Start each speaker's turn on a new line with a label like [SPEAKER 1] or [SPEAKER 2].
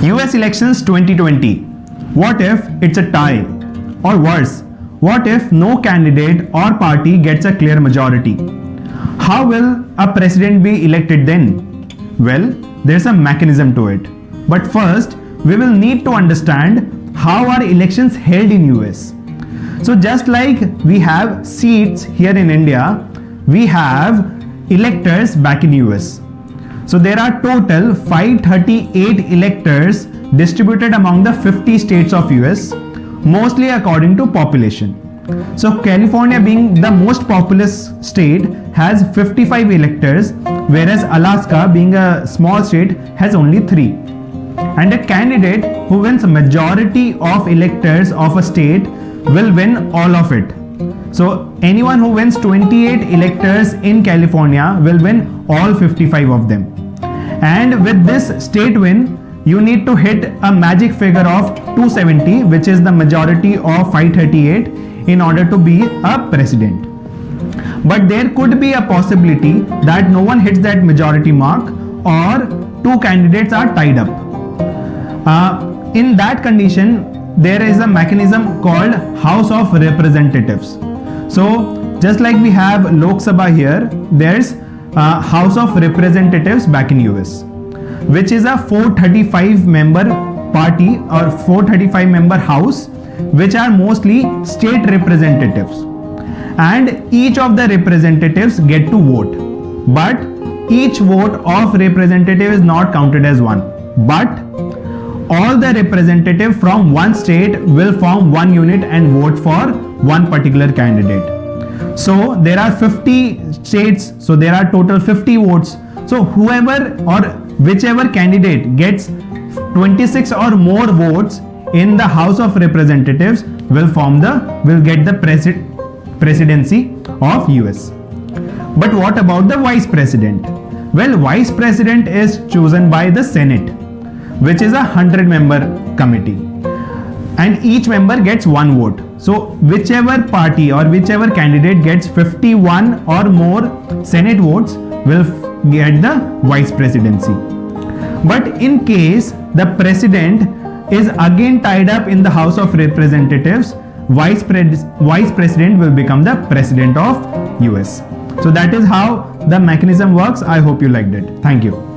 [SPEAKER 1] US elections 2020. What if it's a tie? Or worse, what if no candidate or party gets a clear majority? How will a president be elected then? Well, there's a mechanism to it. But first, we will need to understand how are elections held in US. So just like we have seats here in India, we have electors back in US. So there are total 538 electors distributed among the 50 states of US, mostly according to population. So California, being the most populous state, has 55 electors, whereas Alaska, being a small state, has only 3. And a candidate who wins a majority of electors of a state will win all of it. So anyone who wins 28 electors in California will win all 55 of them. And with this state win, you need to hit a magic figure of 270, which is the majority of 538, in order to be a president. But there could be a possibility that no one hits that majority mark, or 2 candidates are tied up. In that condition, there is a mechanism called House of Representatives. So just like we have Lok Sabha here, there's House of Representatives back in US, which is a 435 member party or 435 member house, which are mostly state representatives, and each of the representatives get to vote, but each vote of representative is not counted as one, but all the representatives from one state will form one unit and vote for one particular candidate. So there are 50 states, so there are total 50 votes. So whoever or whichever candidate gets 26 or more votes in the House of Representatives will get the presidency of US. But what about the vice president? Well, vice president is chosen by the Senate, which is a 100-member committee, and each member gets 1 vote. So whichever party or whichever candidate gets 51 or more Senate votes will get the vice presidency. But in case the president is again tied up in the House of Representatives, vice president will become the president of US. So that is how the mechanism works. I hope you liked it. Thank you.